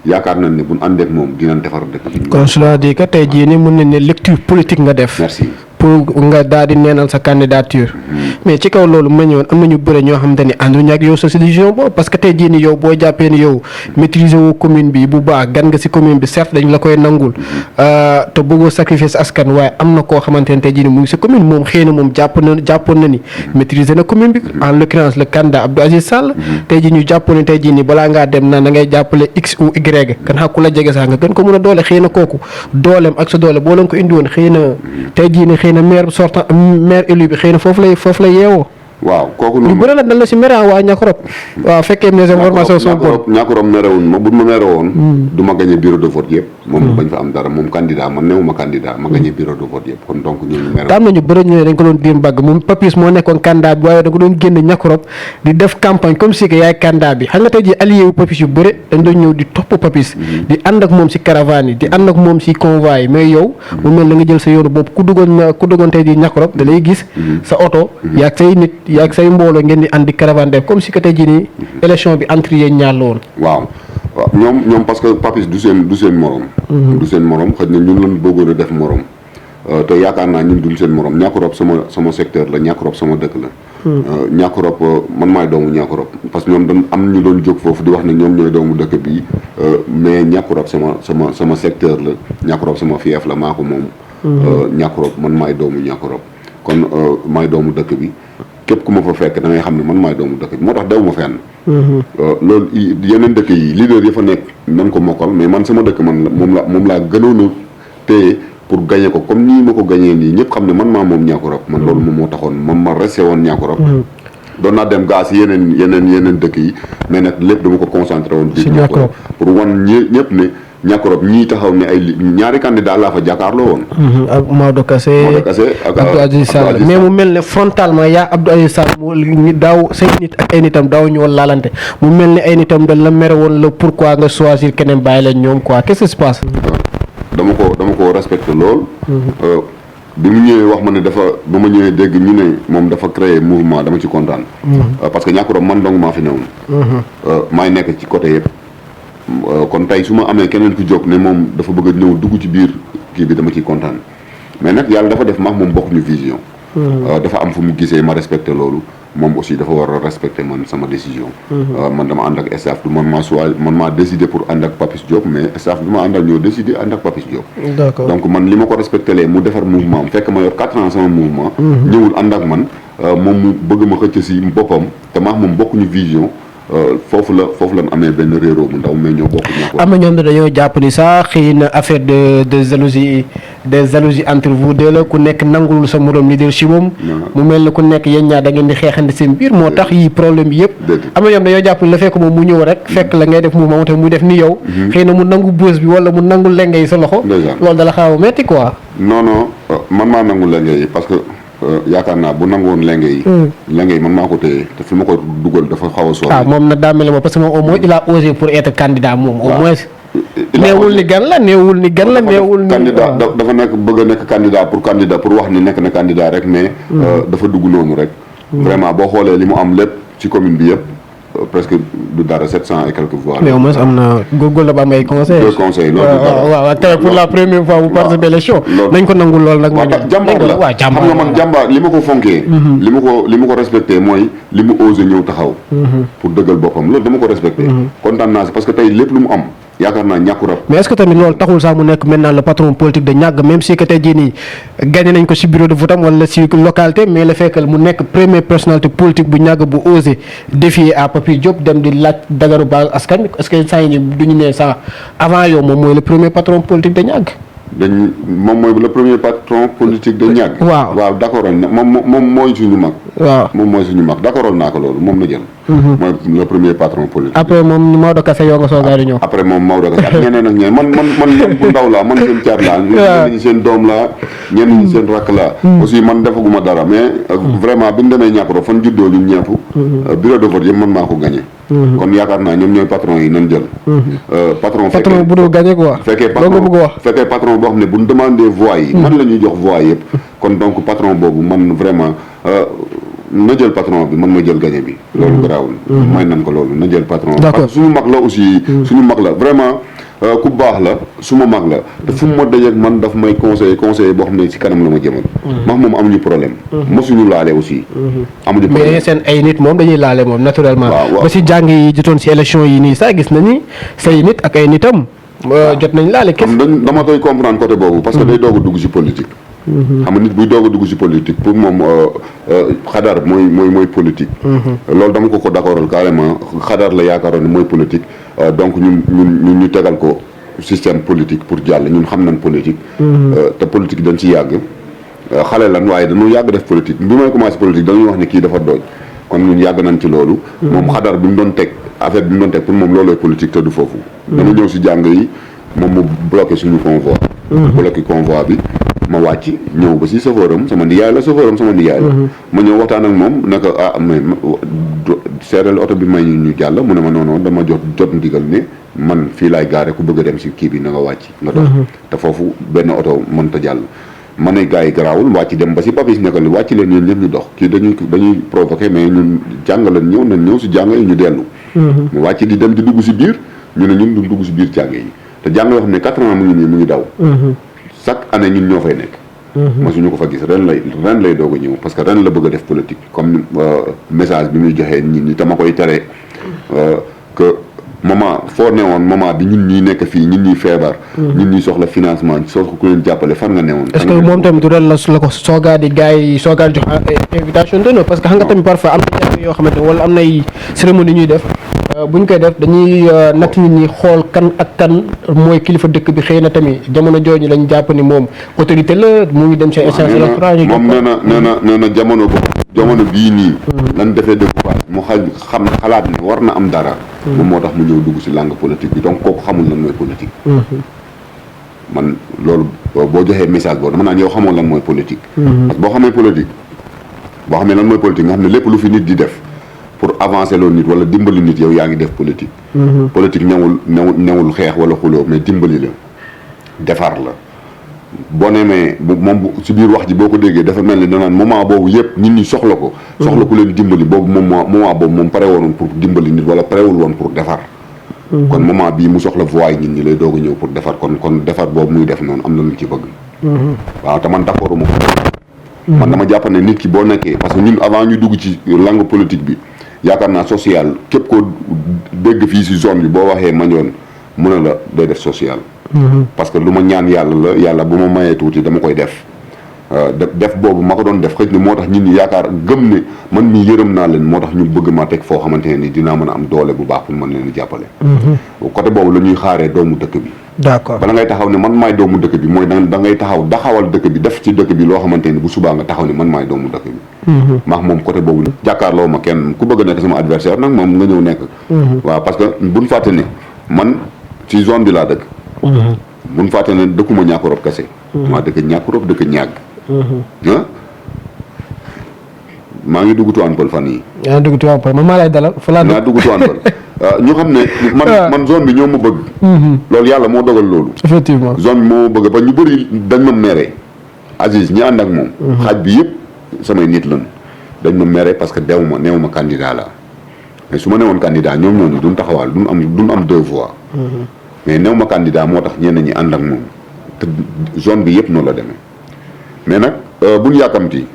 yaakaar nañ ne bu ñu àndeek moom dinañ defar dëkk bi. kon cela dit que tey jii nii mën nañ ne lecture politique nga def. merci. pour nga daal di neenal sa candidature. mais ci kaw loolu ma ñëwoon am na ñu bëre ñoo xamante ni ànduñu ak yow sa décision boobu parce que tey jii ni yow boo jàppee ni yow maîtriser wu commune bi bu baax gan nga si commune bi certes dañ la koy nangul te bëggoo sacrifice askan waaye am na koo xamante ne tey jii ni mu ngi si commune moom xëy na moom jàppoon na ni maîtriser na commune bi en l'occurrence le candidat Abdou Aziz Sall. tey jii ñu jàppoon ne tey jii ni balaa ngaa dem naan da ngay jàppale X ou Y kan xa ku la jege sax nga gën ko mën a doole xëy na kooku dooleem ak sa doole boo leen ko indi woon xëy na tey jii ni xëy na maire sortant maire élu bi xëy na foofu lay yeewoo. waaw kooku noonu ñu bëri la dal la si mere waa Niakorop. waaw fekkee mes information sont bonnes. Niakorop merewuñ ma bu ma mere woon. du ma gagné bureau de vote yëpp. moom bañ fa am dara moom candidat man newuma candidat ma gagné bureau de vote yëpp kon donc ñooñu mere. am na ñu bëri ñu ne dañ ko doon diim bagg moom Papis moo nekkoon candidat bi waaye da nga doon génn Niakorop di def campagne comme si que yaay candidat bi xam nga tey jii allié wu Papis yu bëri dañ doon ñëw di topp Papis. di ànd ak moom si caravane yi di ànd ak moom si convoi yi mais yow. mu mel na nga jël sa yoonu boobu ku duggoon tey jii Niakorop da lay gis. sa oto yaag say nit yaag say mbooloo ngeen di andi caravane def comme si que tey jii nii élection bi entre yéen ñaar la woon. waaw ñoom parce que Papis du seen morom. du seen morom xëy na ñun lañ bëggoon a def morom te yaakaar naa ñun duñ seen morom Niakorop sama secteur la Niakorop sama dëkk la. Niakorop man maay doomu Niakorop parce que ñoom dañ am ñu doon jóg foofu di wax ne ñoom ñooy doomu dëkk bi mais Niakorop sama secteur la Niakorop sama fief la maa ko moom. Niakorop man maay doomu Niakorop kon maay doomu dëkk bi. képp ku ma fa fekk da ngay xam ne man maay doomu dëkk bi moo tax dew ma fenn. loolu yeneen dëkk yi leader yi fa nekk nañ ko mokkal mais man sama dëkk man moom laa gënoon a téye pour gagné ko comme nii ma ko gagné nii ñëpp xam ne man maa moom Niakorop man loolu moom moo taxoon man ma resté woon Niakorop. doon naa dem gaa si yeneen dëkk yi mais nag lépp dama ko concentré woon. si Niakorop pour wan ñëpp ne. Niakorop ñii taxaw ne ay ñaari candidat laa fa jàkkaarloo woon. ak Maodo Kassé ak Abdou Aziz Sall mais mu mel ne frontalement yaa Abdou Aziz Sall mu daaw say nit ak ay nitam daaw ñu woon laalante mu mel ne ay nitam dañ la mere woon la pourquoi nga choisir keneen bàyyi leen ñoom quoi qu'est-ce qui se passe. dama ko respecté lool. bi mu ñëwee wax ma ne ba ma ñëwee dégg ñu ne moom dafa créer mouvement dama ci kontaan. parce que Niakorop man dong maa fi newoon. maay nekk ci côté yëpp. kon tey su ma amee keneen ku jóg ne moom dafa bëgg a ñëw dugg ci biir kii bi dama ciy kontaan mais nag yàlla dafa def max moom bokkuñu vision. dafa am fu mu gisee ma respecté loolu moom aussi dafa war a respecté man sama décision. man dama ànd ak staff du man maa décidé pour ànd ak Papis Diop mais staff bi ma àndal ñoo décidé ànd ak Papis Diop. d'accord donc man li ma ko respecté lee mu defar mouvement am fekk ma yor 4 ans sama mouvement. ñëwul ànd ak man moom mu bëgg ma xëcc si boppam te max moom bokkuñu vision. foofu la amee benn réeróo bu ndaw mais ñoo bokk Niakorop. am na ñoom dañoo jàpp ni sax xëy na affaire de jalousie entre vous deux la ku nekk nangul sa morom leadership moom. mu mel ne ku nekk yéen ñaar da ngeen di xeexante seen biir moo tax yi problème bi yëpp. am na ñoom dañoo jàpp ni la fekk moom mu ñëw rek fekk la ngay def mouvement moo tax muy def ni yow. xëy na mu nangu bës bi wala mu nangu lenge yi sa loxo. loolu dala xaw a metti quoi. non man maa nangu lenge yi parce que. yaakaar naa bu nangoon lenge yi man maa ko téye te fi ma ko dugal dafa xaw a sori. moom na daa mel moom parce que moom au moins il a osé pour être candidat moom au moins. neewul ni gan la neewul ni. candidat dafa nekk bëgg a nekk candidat pour wax ni nekk na candidat rek mais. dafa dugg noonu rek. vraiment boo xoolee li mu am lépp ci commune bi yëpp. presque du dara 700 et quelques voix. mais au moins am na góorgóorlu la ba am ay conseils. 2 conseils loolu du dara waaw tey pour la première fois bu participer élection. nañ ko nangul lool nag. jàmbaar la xam nga man jàmbaar li ma ko fonkee. li ma ko respecté mooy li mu osé ñëw taxaw. pour dëggal boppam loolu dama ko respecté. kontaan naa si parce que tey lépp lu mu am. yaakaar naa Niakorop. mais est-ce que tamit loolu taxul sax mu nekk maintenant le patron politique de Niaga même si que tey jii nii gagné nañ ko si bureau de vote am wala si localité mais le fait que mu nekk première personnalité politique bu Niaga bu osé défier à Papis Diop dem di laaj dagaru baal askan wi est-ce que saa yi nii du ñu ne sax avant yow moom mooy le premier patron politique de Niaga. moom mooy le premier patron politique de Niaga. waaw d'accord moom mooy suñu mag. moom mooy suñu mag d'accord naa ko loolu moom la jël. mooy le premier patron politique. après moom Maodo Kassé yoo nga soogaa di ñëw. après moom Maodo Kassé ak ñeneen ak ñeneen man bu ndaw laa man seen caat laa. ñeneen ñi seen doom laa ñeneen ñi seen rakk laa. aussi man defaguma dara mais vraiment bi ñu demee Niakorop fan juddoo ñun ñëpp. bureau de vote yëpp man maa ko gagné. kon yaakaar naa ñoom ñooy patron yi nan jël. patron bu dul gagné quoi. fekkee patron boo xam ne bu ñu demandé voix yi. man la ñuy jox voix yëpp. kon donc patron boobu man vraiment na jël patron bi man ma jël gagné bi. loolu garaawul. may nan ko loolu na jël patron. D'accord. parce que suñu mag la aussi. suñu mag la vraiment ku baax la suma mag la. te fu mu ma dajeeg man daf may conseiller boo xam ne ci kanam la ma jëmal. max moom amuñu problème. mosuñu laale aussi. amuñu problème mais seen ay nit moom dañuy laale moom naturellement. waaw. ba si jàng yi jotoon si élection yi nii sax gis nañu say nit ak ay nitam. jot nañ laale kes. dama koy comprendre côté boobu. parce que day doog a dugg ci politique. xam nga nit buy doog a dugg ci politique pour moom xadar mooy politique. loolu dama ko d'accordal carrément xadar la yaakaaroon ne mooy politique donc ñun ñu tegal ko système politique pour jàll ñun xam nañ politique. te politique dañ ci yàgg. xale lan waaye dañoo yàgg def politique bi may commencé politique dañuy wax ne kii dafa dooj kon ñun yàgg nañ ci loolu. moom xadar bi mu doon teg affaire bi mu doon teg pour moom loolooy politique te du foofu. dama ñëw ci jàng yi moom mu bloqué suñu convoi. bloqué convoi bi. ma wàcc ñëw ba si chauffeuram sama nijaay la ma ñëw waxtaan ak moom ne ko mais seeral oto bi may ñu jàll mu ne ma non dama jot ndigal ne man fii laay gaare ku bëgg a dem si kii bi na nga wàcc nga dox te foofu benn oto mënta jàll ma ne gars yi garaawul wàcc dem ba si papis ne ko li wàcc leen yéen ñëpp ñu dox kii dañuy provoqué mais ñun jàng lañ ñëw si jàng yi ñu dellu mu wàcc di dem di dugg si biir ñu ne ñun du dugg si biir jàng yi te jàng yoo xam ne 4 ans mu ngi nii mu ngi daw chaque année ñun ñoo fay nekk. masuñu ko fa gis ren lay doog a ñëw parce que ren la bëgg a def politique comme message bi muy joxee nit ñi te ma koy tere que moment foo newoon moment bi ñun ñuy nekk fii ñun ñuy feebar. ñun ñuy soxla financement soxla ku leen jàppale fan nga newoon. est-ce que moom tamit du ren la ko soogaa di gars yi soogaa jox invitation de parce que xam nga tamit parfois am na jàng yoo xamante ne wala am nay cérémonie ñuy def. bu ñu koy def dañuy natt nit ñi xool kan ak kan mooy kilifa dëkk bi xëy na tamit jamono jooju lañ jàpp ni moom autorité la mu ngi dem ci échange électoral yi. moom nee na jamono bii nii. lan defee découpage mu xalaat ne war na am dara. moom moo tax mu ñëw dugg ci langue politique bi donc kooku xamul lan mooy politique. man loolu boo joxee message boobu dama naan yow xamoon lan mooy politique. parce que boo xamee politique boo xamee lan mooy politique nga xam ne lépp lu fi nit di def. pour avancer loolu nit wala dimbali nit yow yaa ngi def politique. politique newul xeex wala xuloo mais dimbali la defar la boo nemee moom si biir wax ji boo ko déggee dafa mel ni danaan moment boobu yëpp nit ñi soxla ko. soxla ku leen dimbali boobu moment boobu moom pare woon pour dimbali nit wala parewul woon pour defar. kon moment bii mu soxla voix nit ñi lay doog a ñëw pour defar kon defar boobu muy def noonu am na lu ci bëgg. waaw te man d'accord ma ko. man dama jàpp ne nit ki boo nekkee parce que ñun avant ñu dugg ci langue politique bi. yaakaar naa social képp koo dégg fii si zone bi boo waxee Mandione mu ne la day def social. parce que lu ma ñaan yàlla bu ma mayee tuuti dama koy def. def boobu ma ko doon def xëy na moo tax nit ñi yaakaar gëm ne man mii yërëm naa leen moo tax ñu bëgg maa teg foo xamante ne ni dinaa mën a am doole bu baax pour mën leen a jàppale. côté boobu la ñuy xaaree doomu dëkk bi. d'accord bala ngay taxaw ne man maay doomu dëkk bi mooy da ngay taxaw daxawal dëkk bi def ci dëkk bi loo xamante ni bu subaa nga taxaw ne man maay doomu dëkk bi. maax moom côté boobu jàkkaarloo ma kenn ku bëgg a nekk sama adversaire nag moom nga ñëw nekk. waaw parce que buñ fàtte ne man ci zone bi laa dëkk. buñ fàtte ne dëkkuma Niakoulrab kese. maa dëkk Niakoulrab dëkk ñàgg. maa ngi dugg Tivaouane Peulh fan yii. yaa ngi dugg Tivaouane Peulh man maa lay dalal fa laa dugg Tivaouane Peulh ñu xam ne man zone bi ñoo ma bëgg. loolu yàlla moo dogal loolu. effectivement zone bi moo ma bëgg ba ñu bëri dañ ma mere. Aziz ñi ànd ak moom. xaaj bi yëpp samay nit lañ dañ ma mere parce que neew ma candidat la mais su ma newoon candidat ñoom ñooñu duñ taxawaal duñ am 2 voix. mais neew ma candidat moo tax ñenn ñi ànd ak moom te zone bi yëpp noonu la demee mais nag buñ yàkkamti.